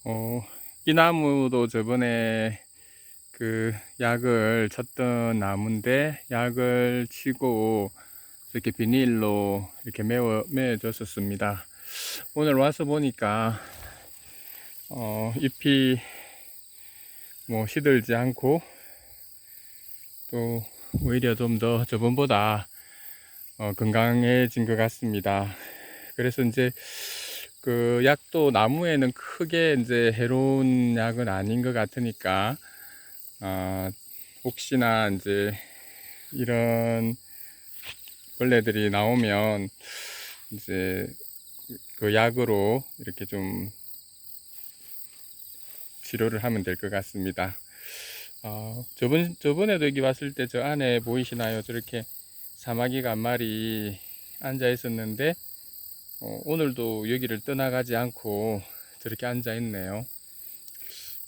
어, 이 나무도 저번에 그 약을 쳤던 나무인데, 약을 치고 이렇게 비닐로 이렇게 메어줬었습니다. 오늘 와서 보니까 잎이 뭐 시들지 않고, 또 오히려 좀 더 저번보다 건강해진 것 같습니다. 그래서 이제 그 약도 나무에는 크게 이제 해로운 약은 아닌 것 같으니까, 아, 혹시나 이제 이런 벌레들이 나오면 이제 그 약으로 이렇게 좀 치료를 하면 될 것 같습니다. 저번에도 여기 왔을 때 저 안에 보이시나요? 저렇게 사마귀가 한 마리 앉아 있었는데, 오늘도 여기를 떠나가지 않고 저렇게 앉아 있네요.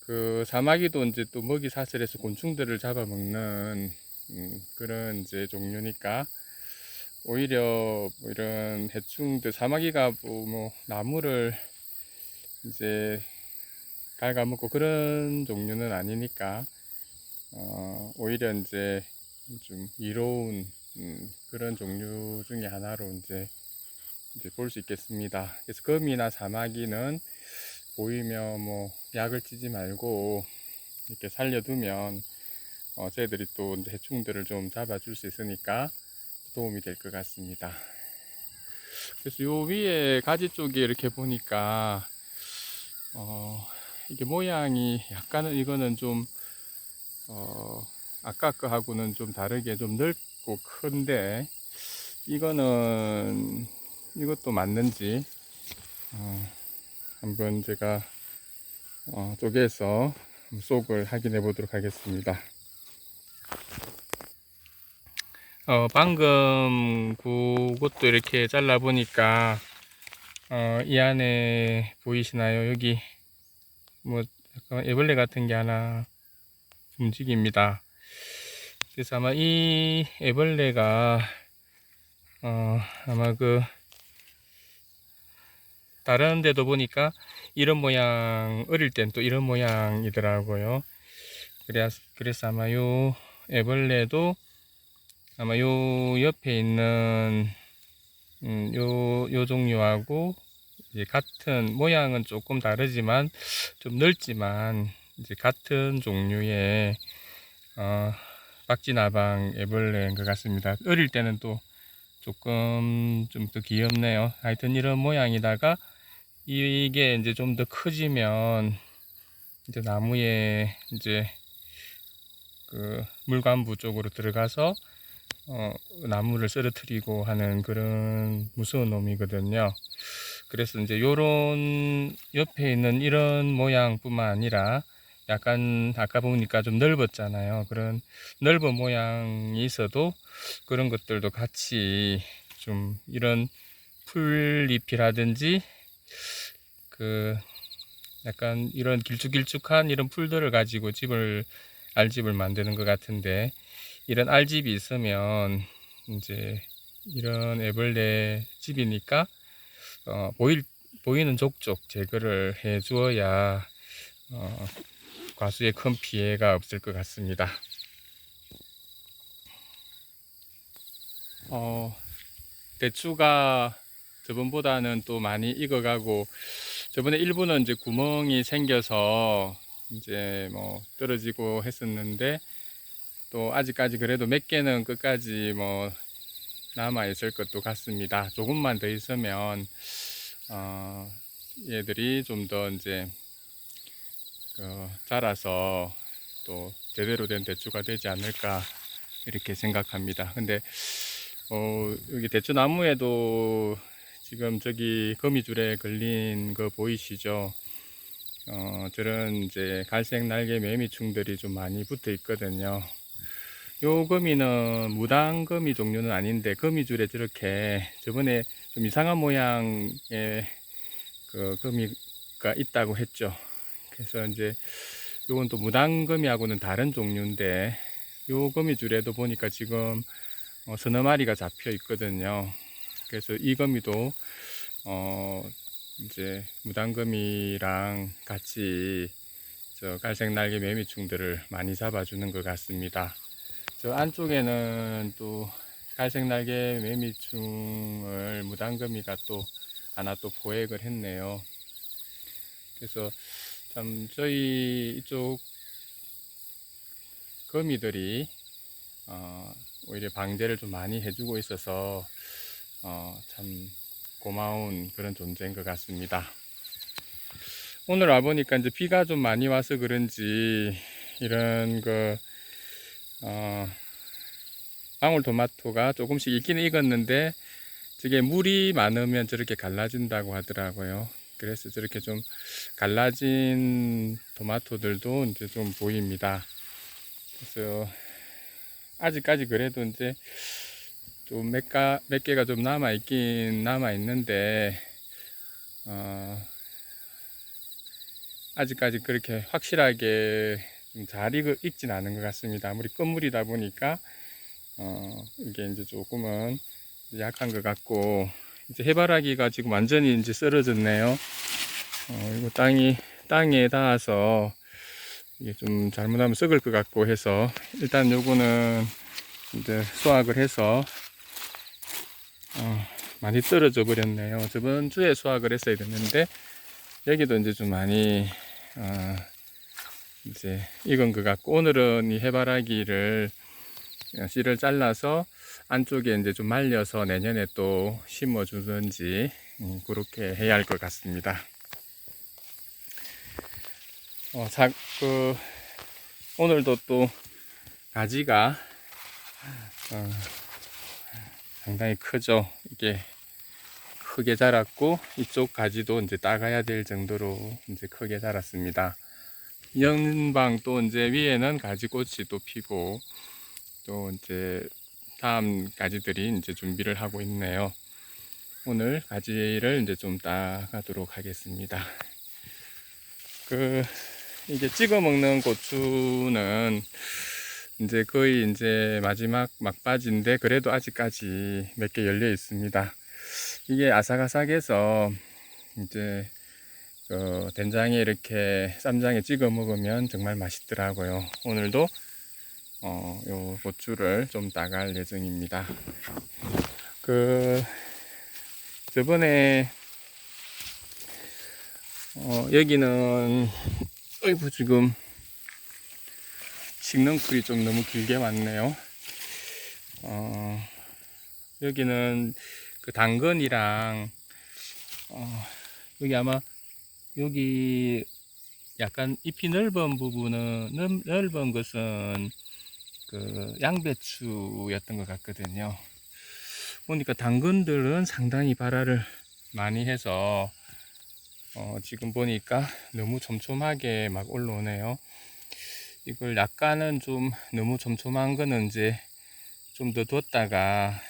그 사마귀도 이제 또 먹이 사슬에서 곤충들을 잡아먹는 그런 이제 종류니까, 오히려 뭐 이런 해충들, 사마귀가 뭐 나무를 이제 갉아먹고 그런 종류는 아니니까, 오히려 이제 좀 이로운 그런 종류 중에 하나로 이제 볼 수 있겠습니다. 그래서 거미나 사마귀는 보이면 뭐 약을 치지 말고 이렇게 살려두면 저희들이 또 이제 해충들을 좀 잡아줄 수 있으니까 도움이 될 것 같습니다. 그래서 요 위에 가지 쪽에 이렇게 보니까 이게 모양이 약간은, 이거는 좀 아까 거하고는 좀 다르게 좀 넓고 큰데, 이것도 맞는지 한번 제가 쪼개서 속을 확인해 보도록 하겠습니다. 방금 그것도 이렇게 잘라 보니까 이 안에 보이시나요? 여기 뭐 약간 애벌레 같은 게 하나 움직입니다. 그래서 아마 이 애벌레가 아마 그 다른 데도 보니까 이런 모양, 어릴 땐 또 이런 모양이더라고요. 그래서 아마 요 애벌레도 아마 요 옆에 있는 요 종류하고 이제 같은, 모양은 조금 다르지만 좀 넓지만 이제 같은 종류의 박쥐나방 애벌레인 것 같습니다. 어릴 때는 또 조금 좀 더 귀엽네요. 하여튼 이런 모양이다가, 이게 이제 좀 더 커지면 이제 나무에 이제 그 물관부 쪽으로 들어가서 나무를 쓰러뜨리고 하는 그런 무서운 놈이거든요. 그래서 이제 요런 옆에 있는 이런 모양뿐만 아니라, 약간 아까 보니까 좀 넓었잖아요. 그런 넓은 모양이 있어도 그런 것들도 같이 좀 이런 풀잎이라든지 그 약간 이런 길쭉길쭉한 이런 풀들을 가지고 알집을 만드는 것 같은데, 이런 알집이 있으면 이제 이런 애벌레 집이니까 보이는 족족 제거를 해 주어야 과수에 큰 피해가 없을 것 같습니다. 대추가 저번보다는 또 많이 익어가고, 저번에 일부는 이제 구멍이 생겨서 이제 뭐 떨어지고 했었는데, 또 아직까지 그래도 몇 개는 끝까지 뭐 남아 있을 것도 같습니다. 조금만 더 있으면 얘들이 좀 더 이제 자라서 또 제대로 된 대추가 되지 않을까 이렇게 생각합니다. 근데 여기 대추나무에도 지금 저기 거미줄에 걸린 거 보이시죠? 저런 이제 갈색 날개 매미충들이 좀 많이 붙어 있거든요. 요 거미는 무당거미 종류는 아닌데, 거미줄에 저렇게 저번에 좀 이상한 모양의 그 거미가 있다고 했죠. 그래서 이제 요건 또 무당거미하고는 다른 종류인데, 요 거미줄에도 보니까 지금 서너 마리가 잡혀 있거든요. 그래서 이 거미도 이제 무당금이랑 같이 저 갈색날개 매미충들을 많이 잡아주는 것 같습니다. 저 안쪽에는 또 갈색날개 매미충을 무당금이가 또 하나 또 보액을 했네요. 그래서 참 저희 이쪽 거미들이 오히려 방제를 좀 많이 해주고 있어서 참 고마운 그런 존재인 것 같습니다. 오늘 와보니까 이제 비가 좀 많이 와서 그런지 이런 방울토마토가 조금씩 익기는 익었는데 저게 물이 많으면 저렇게 갈라진다고 하더라고요. 그래서 저렇게 좀 갈라진 토마토들도 이제 좀 보입니다. 그래서 아직까지 그래도 이제 좀 몇 개가 좀 남아 있긴 남아 있는데 아직까지 그렇게 확실하게 좀 잘 익진 않은 것 같습니다. 아무리 끝물이다 보니까 이게 이제 조금은 약한 것 같고, 이제 해바라기가 지금 완전히 이제 쓰러졌네요. 이거 땅에 닿아서 이게 좀 잘못하면 썩을 것 같고 해서 일단 요거는 이제 수확을 해서 많이 떨어져 버렸네요. 저번 주에 수확을 했어야 됐는데 여기도 이제 좀 많이 이제 익은 것 같고, 오늘은 이 해바라기를 씨를 잘라서 안쪽에 이제 좀 말려서 내년에 또 심어 주든지 그렇게 해야 할 것 같습니다. 오늘도 또 가지가 상당히 크죠. 이게 크게 자랐고, 이쪽 가지도 이제 따가야 될 정도로 이제 크게 자랐습니다. 연방 또 이제 위에는 가지꽃이 또 피고, 또 이제 다음 가지들이 이제 준비를 하고 있네요. 오늘 가지를 이제 좀 따가도록 하겠습니다. 이게 찍어 먹는 고추는 이제 거의 이제 마지막 막바지인데 그래도 아직까지 몇 개 열려 있습니다. 이게 아삭아삭해서 이제 된장에 이렇게 쌈장에 찍어 먹으면 정말 맛있더라고요. 오늘도 요 고추를 좀 따갈 예정입니다. 저번에 여기는 어이구 지금 식능풀이 좀 너무 길게 왔네요. 여기는 그 당근이랑 여기 아마 여기 약간 잎이 넓은 부분은 넓은 것은 그 양배추였던 것 같거든요. 보니까 당근들은 상당히 발화를 많이 해서 지금 보니까 너무 촘촘하게 막 올라오네요. 이걸 약간은 좀 너무 촘촘한 거는 이제 좀 더 뒀다가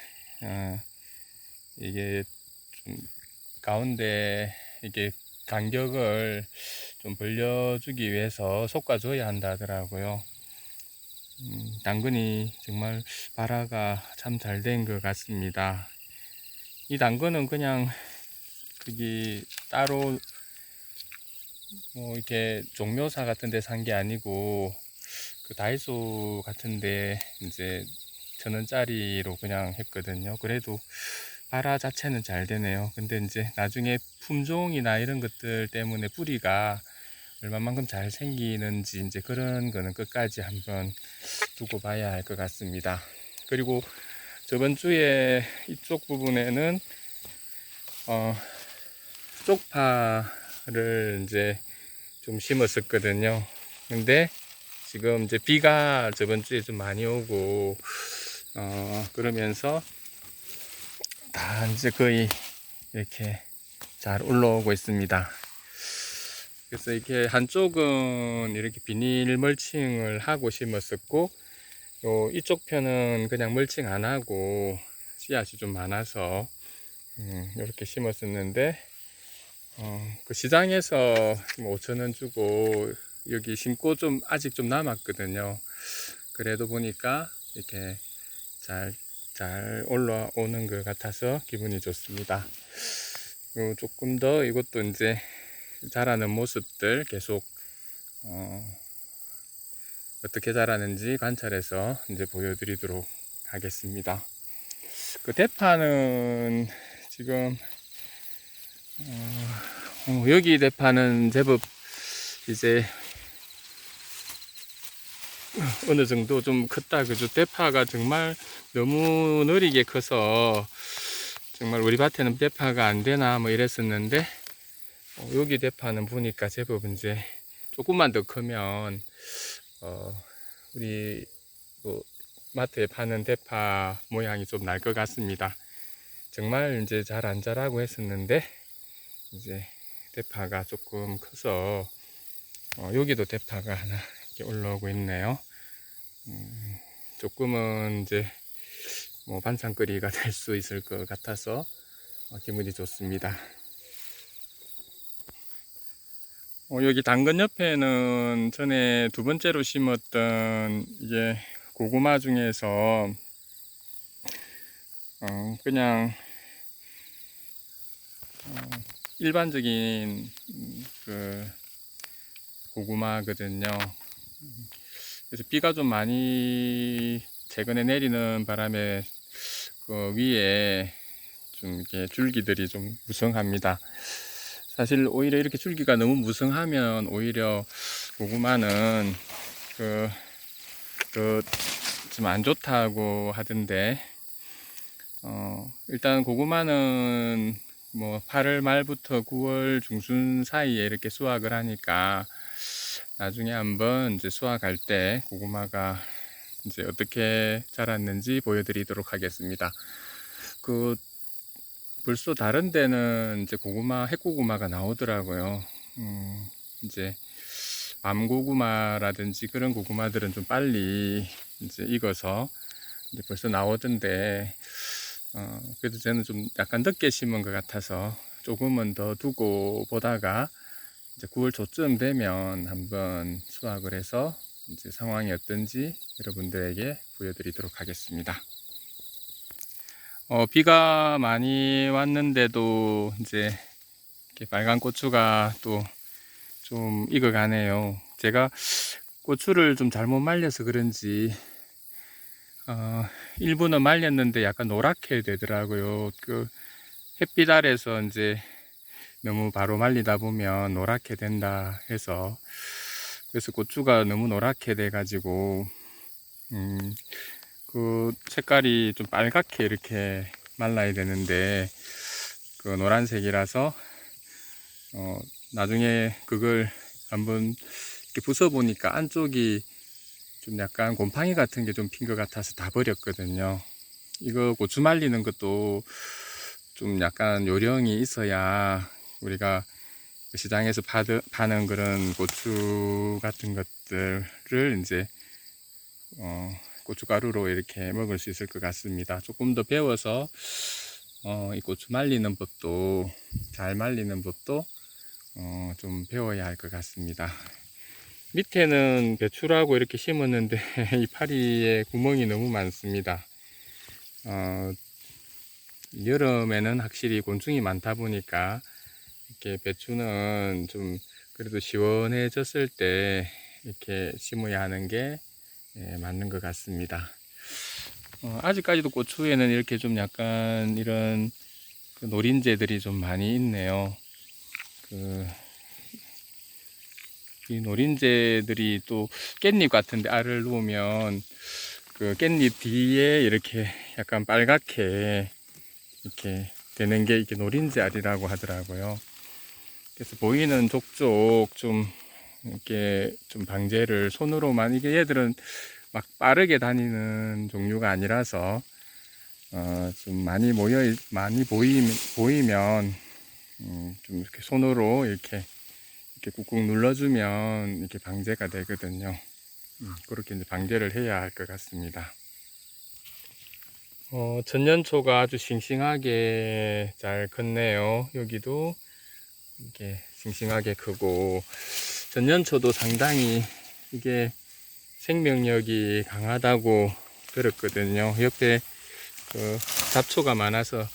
이게 좀 가운데 이게 간격을 좀 벌려주기 위해서 솎아줘야 한다 하더라고요. 당근이 정말 발화가 참 잘 된 것 같습니다. 이 당근은 그냥 그게 따로 뭐 이렇게 종묘사 같은 데 산 게 아니고 그 다이소 같은 데 이제 1,000원짜리로 그냥 했거든요. 그래도 발화 자체는 잘 되네요. 근데 이제 나중에 품종이나 이런 것들 때문에 뿌리가 얼마만큼 잘 생기는지 이제 그런 거는 끝까지 한번 두고 봐야 할 것 같습니다. 그리고 저번 주에 이쪽 부분에는 쪽파를 이제 좀 심었었거든요. 근데 지금 이제 비가 저번 주에 좀 많이 오고 그러면서 다 이제 거의 이렇게 잘 올라오고 있습니다. 그래서 이렇게 한쪽은 이렇게 비닐 멀칭을 하고 심었었고, 이쪽 편은 그냥 멀칭 안 하고 씨앗이 좀 많아서 이렇게 심었었는데 그 시장에서 5,000원 주고 여기 심고 좀 아직 좀 남았거든요. 그래도 보니까 이렇게 잘 올라오는 것 같아서 기분이 좋습니다. 그리고 조금 더 이것도 이제 자라는 모습들 계속 어떻게 자라는지 관찰해서 이제 보여드리도록 하겠습니다. 그 대파는 지금 여기 대파는 제법 이제 어느 정도 좀 컸다. 그죠? 대파가 정말 너무 느리게 커서 정말 우리 밭에는 대파가 안 되나 뭐 이랬었는데 여기 대파는 보니까 제법 이제 조금만 더 크면 우리 뭐 마트에 파는 대파 모양이 좀 날 것 같습니다. 정말 이제 잘 안 자라고 했었는데 이제 대파가 조금 커서 여기도 대파가 하나 이렇게 올라오고 있네요. 조금은 이제 뭐 반찬거리가 될 수 있을 것 같아서 기분이 좋습니다. 여기 당근 옆에는 전에 두 번째로 심었던 이게 고구마 중에서 그냥 일반적인 그 고구마거든요. 그래서 비가 좀 많이 최근에 내리는 바람에 그 위에 좀 이렇게 줄기들이 좀 무성합니다. 사실 오히려 이렇게 줄기가 너무 무성하면 오히려 고구마는 좀 안 좋다고 하던데, 일단 고구마는 뭐 8월 말부터 9월 중순 사이에 이렇게 수확을 하니까 나중에 한번 이제 수확할 때 고구마가 이제 어떻게 자랐는지 보여드리도록 하겠습니다. 벌써 다른 데는 이제 핵고구마가 나오더라고요. 이제 밤고구마라든지 그런 고구마들은 좀 빨리 이제 익어서 이제 벌써 나오던데, 그래도 저는 좀 약간 늦게 심은 것 같아서 조금은 더 두고 보다가 이제 9월 초쯤 되면 한번 수확을 해서 이제 상황이 어떤지 여러분들에게 보여드리도록 하겠습니다. 비가 많이 왔는데도 이제 이렇게 빨간 고추가 또 좀 익어가네요. 제가 고추를 좀 잘못 말려서 그런지 일부는 말렸는데 약간 노랗게 되더라고요. 그 햇빛 아래서 이제 너무 바로 말리다 보면 노랗게 된다 해서, 그래서 고추가 너무 노랗게 돼 가지고 그 색깔이 좀 빨갛게 이렇게 말라야 되는데 그 노란색이라서 나중에 그걸 한번 이렇게 부숴 보니까 안쪽이 좀 약간 곰팡이 같은 게 좀 핀 것 같아서 다 버렸거든요. 이거 고추 말리는 것도 좀 약간 요령이 있어야 우리가 시장에서 파는 그런 고추 같은 것들을 이제 고춧가루로 이렇게 먹을 수 있을 것 같습니다. 조금 더 배워서 이 고추 말리는 법도, 잘 말리는 법도 좀 배워야 할 것 같습니다. 밑에는 배추라고 이렇게 심었는데 이 파리에 구멍이 너무 많습니다. 여름에는 확실히 곤충이 많다 보니까 이렇게 배추는 좀 그래도 시원해졌을 때 이렇게 심어야 하는 게 맞는 것 같습니다. 아직까지도 고추에는 이렇게 좀 약간 이런 노린재들이 좀 많이 있네요. 이 노린재들이 또 깻잎 같은데 알을 놓으면 그 깻잎 뒤에 이렇게 약간 빨갛게 이렇게 되는 게 이게 노린재 알이라고 하더라고요. 그래서 보이는 족족 좀 이렇게 좀 방제를 손으로만, 이게 얘들은 막 빠르게 다니는 종류가 아니라서 좀 많이 보이면 좀 이렇게 손으로 이렇게 꾹꾹 눌러주면 이렇게 방제가 되거든요. 그렇게 이제 방제를 해야 할 것 같습니다. 천년초가 아주 싱싱하게 잘 컸네요. 여기도 이렇게 싱싱하게 크고, 천년초도 상당히 이게 생명력이 강하다고 들었거든요. 옆에 그 잡초가 많아서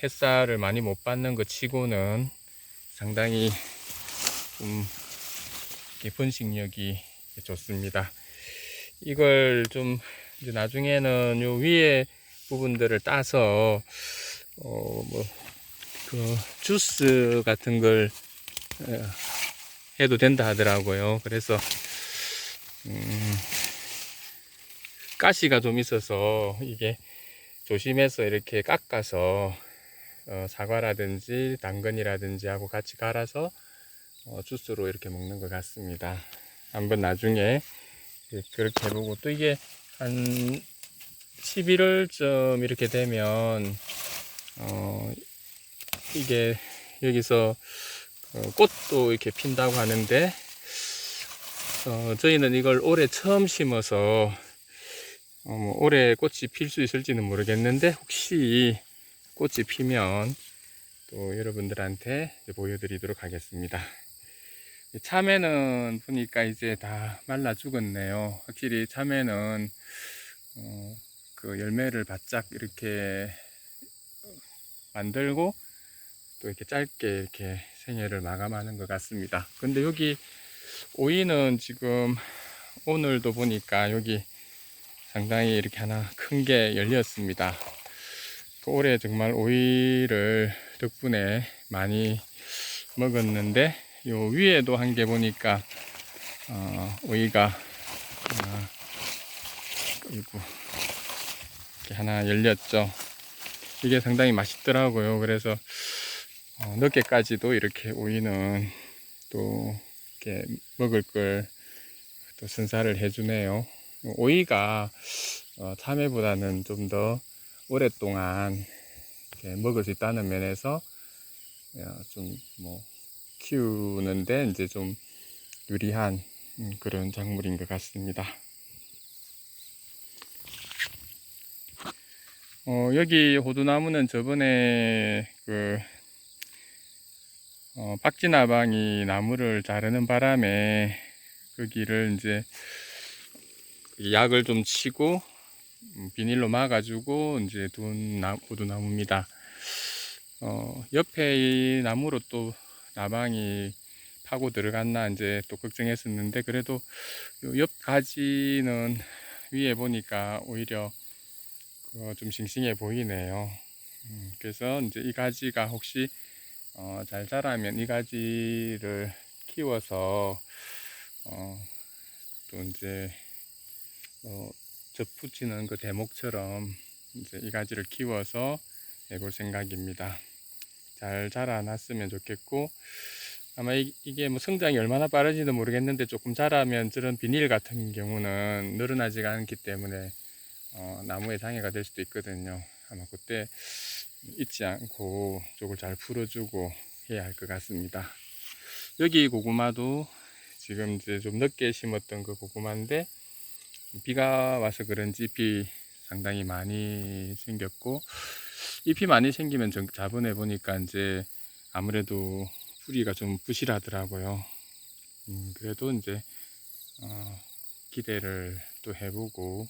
햇살을 많이 못 받는 것 치고는 상당히 좀 이렇게 번식력이 좋습니다. 이걸 좀 이제 나중에는 요 위에 부분들을 따서 그 주스 같은 걸 해도 된다 하더라고요. 그래서 가시가 좀 있어서 이게 조심해서 이렇게 깎아서 사과라든지 당근이라든지 하고 같이 갈아서 주스로 이렇게 먹는 것 같습니다. 한번 나중에 그렇게 해보고, 또 이게 한 11월쯤 이렇게 되면 이게 여기서 꽃도 이렇게 핀다고 하는데, 저희는 이걸 올해 처음 심어서 올해 꽃이 필 수 있을지는 모르겠는데, 혹시 꽃이 피면 또 여러분들한테 보여드리도록 하겠습니다. 참외는 보니까 이제 다 말라 죽었네요. 확실히 참외는 그 열매를 바짝 이렇게 만들고 또 이렇게 짧게 이렇게 생애를 마감하는 것 같습니다. 근데 여기 오이는 지금 오늘도 보니까 여기 상당히 이렇게 하나 큰 게 열렸습니다. 올해 정말 오이를 덕분에 많이 먹었는데, 요 위에도 한 개 보니까 오이가 이렇게 하나 열렸죠. 이게 상당히 맛있더라고요. 그래서 늦게까지도 이렇게 오이는 또 이렇게 먹을 걸 또 선사를 해주네요. 오이가 참외보다는 좀 더 오랫동안 이렇게 먹을 수 있다는 면에서 좀 뭐 키우는데 이제 좀 유리한 그런 작물인 것 같습니다. 여기 호두나무는 저번에 그 박쥐나방이 나무를 자르는 바람에 거기를 이제 약을 좀 치고 비닐로 막아주고 이제 둔 호두나무입니다. 옆에 이 나무로 또 나방이 파고 들어갔나 이제 또 걱정했었는데, 그래도 옆 가지는 위에 보니까 오히려 좀 싱싱해 보이네요. 그래서 이제 이 가지가 혹시 잘 자라면 이 가지를 키워서 또 이제 접붙이는 그 대목처럼 이제 이 가지를 키워서 해볼 생각입니다. 잘 자라났으면 좋겠고, 아마 이게 뭐 성장이 얼마나 빠른지도 모르겠는데, 조금 자라면 저런 비닐 같은 경우는 늘어나지가 않기 때문에 나무에 장애가 될 수도 있거든요. 아마 그때 잊지 않고 쪽을 잘 풀어주고 해야 할 것 같습니다. 여기 고구마도 지금 이제 좀 늦게 심었던 그 고구마인데, 비가 와서 그런지 잎이 상당히 많이 생겼고, 잎이 많이 생기면 저번에 보니까 이제 아무래도 뿌리가 좀 부실하더라고요. 그래도 이제 기대를 또 해보고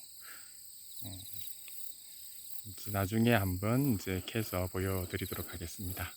나중에 한번 이제 캐서 보여드리도록 하겠습니다.